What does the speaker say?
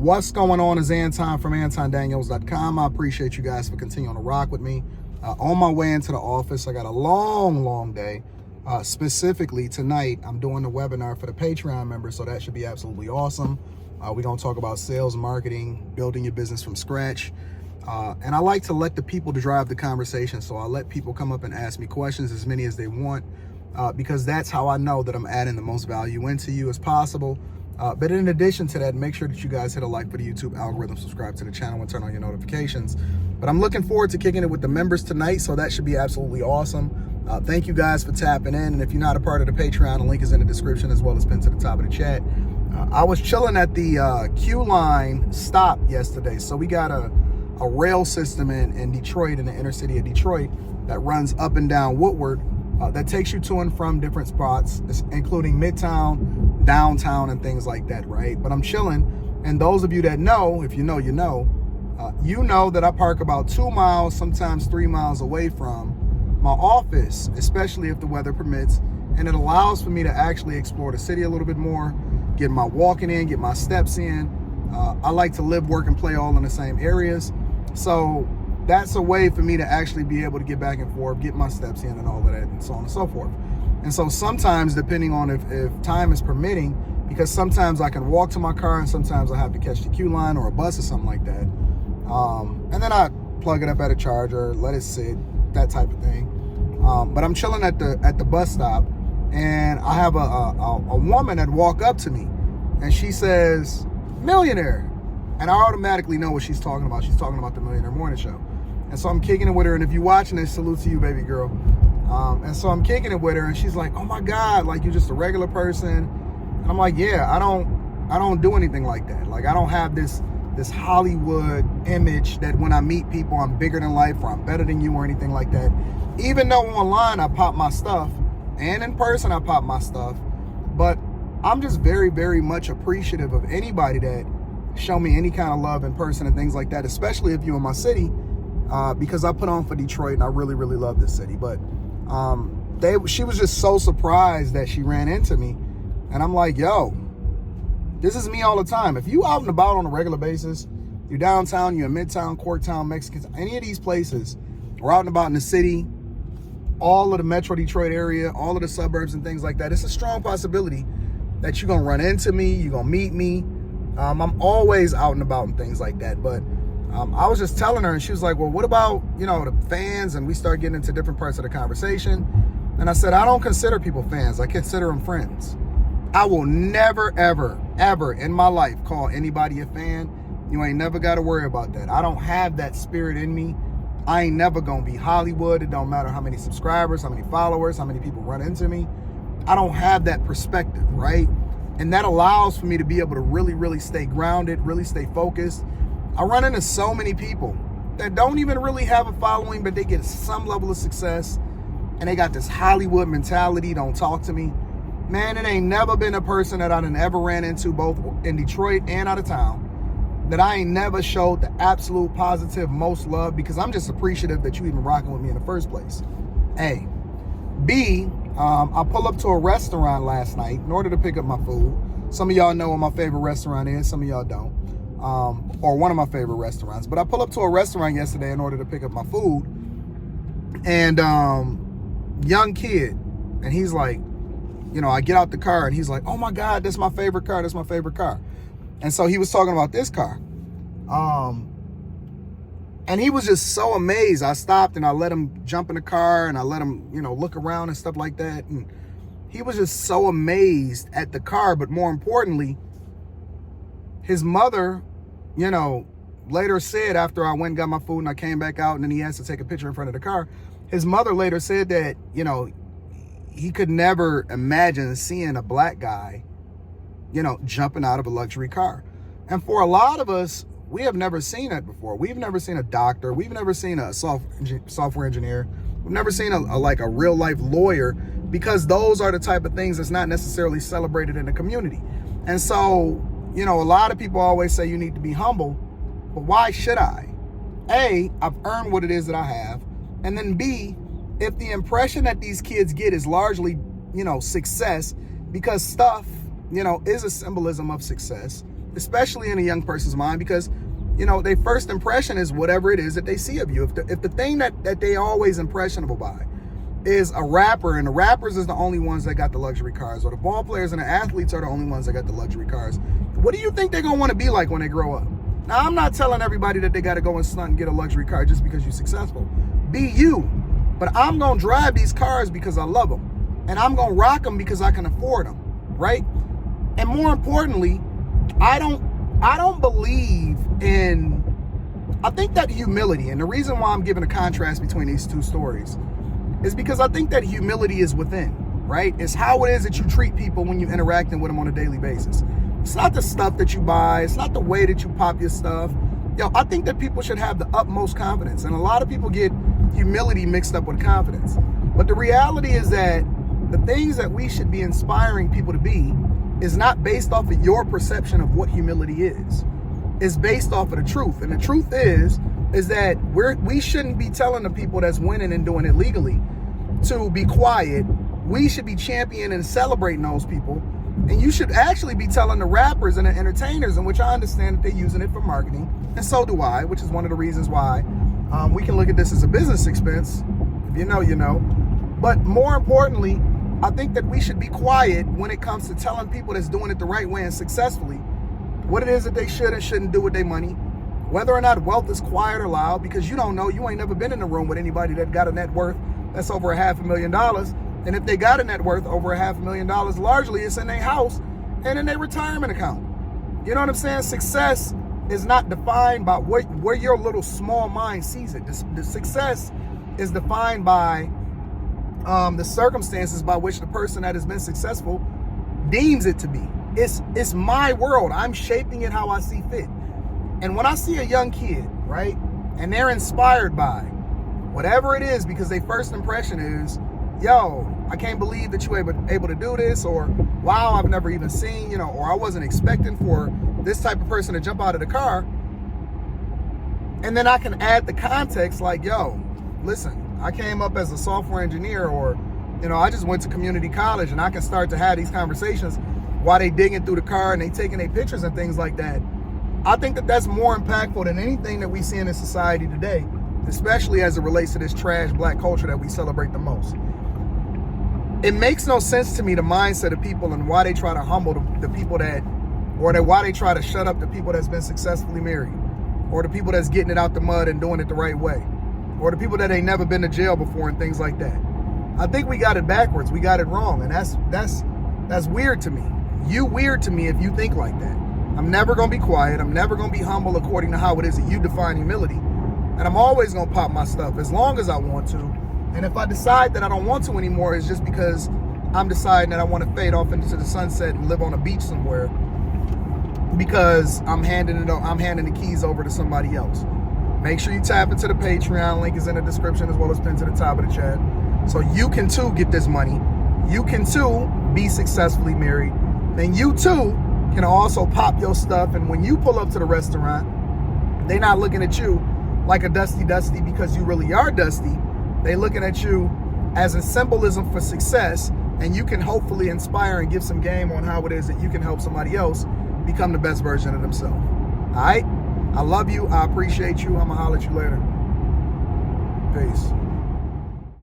What's going on is Anton from AntonDaniels.com. I appreciate you guys for continuing to rock with me. On my way into the office, I got a long day. Specifically tonight, I'm doing the webinar for the Patreon members, so that should be absolutely awesome. We're going to talk about sales, marketing, building your business from scratch. And I like to let the people drive the conversation, so I let people come up and ask me questions, as many as they want, because that's how I know that I'm adding the most value into you as possible. But in addition to that, make sure that you guys hit a like for the YouTube algorithm, subscribe to the channel, and turn on your notifications. But I'm looking forward to kicking it with the members tonight, so that should be absolutely awesome. Thank you guys for tapping in. And if you're not a part of the Patreon, the link is in the description as well as pinned to the top of the chat. I was chilling at the Q line stop yesterday. So we got a rail system in Detroit, in the inner city of Detroit, that runs up and down Woodward, that takes you to and from different spots, including Midtown, downtown, and things like that, right? But I'm chilling, and those of you that know, if you know, you know that I park about 2 miles, sometimes 3 miles away from my office, especially if the weather permits, and it allows for me to actually explore the city a little bit more, get my walking in, get my steps in. I like to live, work, and play all in the same areas, so that's a way for me to actually be able to get back and forth, get my steps in and all of that, and so on and so forth. And so sometimes, depending on if time is permitting, because sometimes I can walk to my car and sometimes I have to catch the Q line or a bus or something like that. And then I plug it up at a charger, let it sit, that type of thing. But I'm chilling at the bus stop, and I have a woman that walk up to me, and she says, "Millionaire." And I automatically know what she's talking about. She's talking about the Millionaire Morning Show. And so I'm kicking it with her. And if you're watching this, salute to you, baby girl. And so I'm kicking it with her, and she's like, "Oh my God, like you're just a regular person." And I'm like, "Yeah, I don't do anything like that. Like I don't have this Hollywood image that when I meet people, I'm bigger than life or I'm better than you or anything like that. Even though online I pop my stuff and in person I pop my stuff, but I'm just very, very much appreciative of anybody that show me any kind of love in person and things like that, especially if you're in my city, because I put on for Detroit and I really, really love this city. But she was just so surprised that she ran into me, and I'm like, yo, this is me all the time. If you out and about on a regular basis, you're downtown, you're in Midtown, Corktown, Mexicans, any of these places, or out and about in the city, all of the Metro Detroit area, all of the suburbs and things like that, it's a strong possibility that you're gonna run into me, you're gonna meet me. I'm always out and about and things like that. But I was just telling her, and she was like, "Well, what about, the fans?" And we start getting into different parts of the conversation. And I said, I don't consider people fans. I consider them friends. I will never, ever, ever in my life call anybody a fan. You ain't never got to worry about that. I don't have that spirit in me. I ain't never going to be Hollywood. It don't matter how many subscribers, how many followers, how many people run into me. I don't have that perspective, right? And that allows for me to be able to really, really stay grounded, really stay focused. I run into so many people that don't even really have a following, but they get some level of success, and they got this Hollywood mentality, don't talk to me. Man, it ain't never been a person that I done ever ran into, both in Detroit and out of town, that I ain't never showed the absolute positive most love, because I'm just appreciative that you even rocking with me in the first place. A. B, I pull up to a restaurant last night in order to pick up my food. Some of y'all know what my favorite restaurant is, some of y'all don't, or one of my favorite restaurants. But I pull up to a restaurant yesterday in order to pick up my food, and young kid, and he's like, I get out the car, and he's like, "Oh my God, that's my favorite car, that's my favorite car." And so he was talking about this car. And he was just so amazed. I stopped and I let him jump in the car, and I let him, look around and stuff like that. And he was just so amazed at the car. But more importantly, his mother, later said, after I went and got my food and I came back out and then he asked to take a picture in front of the car, his mother later said that, he could never imagine seeing a black guy, jumping out of a luxury car. And for a lot of us, we have never seen that before. We've never seen a doctor. We've never seen a software engineer. We've never seen a real life lawyer, because those are the type of things that's not necessarily celebrated in the community. And so, a lot of people always say you need to be humble, but why should I? A, I've earned what it is that I have. And then B, if the impression that these kids get is largely, success, because stuff, is a symbolism of success. especially in a young person's mind, because, you know, their first impression is whatever it is that they see of you. If the thing that they always impressionable by is a rapper, and the rappers is the only ones that got the luxury cars, or the ball players and the athletes are the only ones that got the luxury cars, what do you think they're going to want to be like when they grow up? Now, I'm not telling everybody that they got to go and stunt and get a luxury car just because you're successful. Be you. But I'm going to drive these cars because I love them. And I'm going to rock them because I can afford them, right? And more importantly, I don't believe in, I think that humility, and the reason why I'm giving a contrast between these two stories is because I think that humility is within, right? It's how it is that you treat people when you're interacting with them on a daily basis. It's not the stuff that you buy. It's not the way that you pop your stuff. I think that people should have the utmost confidence. And a lot of people get humility mixed up with confidence. But the reality is that the things that we should be inspiring people to be is not based off of your perception of what humility is. It's based off of the truth. And the truth is that we shouldn't be telling the people that's winning and doing it legally to be quiet. We should be championing and celebrating those people. And you should actually be telling the rappers and the entertainers, in which I understand that they're using it for marketing, and so do I, which is one of the reasons why we can look at this as a business expense. If you know, you know. But more importantly, I think that we should be quiet when it comes to telling people that's doing it the right way and successfully what it is that they should and shouldn't do with their money, whether or not wealth is quiet or loud, because you don't know. You ain't never been in a room with anybody that got a net worth that's over $500,000. And if they got a net worth over $500,000, largely it's in their house and in their retirement account. You know what I'm saying? Success is not defined by where your little small mind sees it. The success is defined by the circumstances by which the person that has been successful deems it to be. It's my world. I'm shaping it how I see fit. And when I see a young kid, right, and they're inspired by whatever it is, because their first impression is, yo, I can't believe that you were able to do this, or wow, I've never even seen, or I wasn't expecting for this type of person to jump out of the car. And then I can add the context like, yo, listen, I came up as a software engineer, or, I just went to community college, and I can start to have these conversations while they digging through the car and they taking their pictures and things like that. I think that that's more impactful than anything that we see in this society today, especially as it relates to this trash black culture that we celebrate the most. It makes no sense to me, the mindset of people and why they try to humble the people why they try to shut up the people that's been successfully married, or the people that's getting it out the mud and doing it the right way, or the people that ain't never been to jail before and things like that. I think we got it backwards. We got it wrong. And that's weird to me. You weird to me if you think like that. I'm never going to be quiet. I'm never going to be humble according to how it is that you define humility. And I'm always going to pop my stuff as long as I want to. And if I decide that I don't want to anymore, it's just because I'm deciding that I want to fade off into the sunset and live on a beach somewhere, because I'm handing the keys over to somebody else. Make sure you tap into the Patreon. Link is in the description as well as pinned to the top of the chat. So you can too get this money. You can too be successfully married. And you too can also pop your stuff. And when you pull up to the restaurant, they're not looking at you like a dusty because you really are dusty. They looking at you as a symbolism for success, and you can hopefully inspire and give some game on how it is that you can help somebody else become the best version of themselves. All right? I love you. I appreciate you. I'm going to holler at you later. Peace.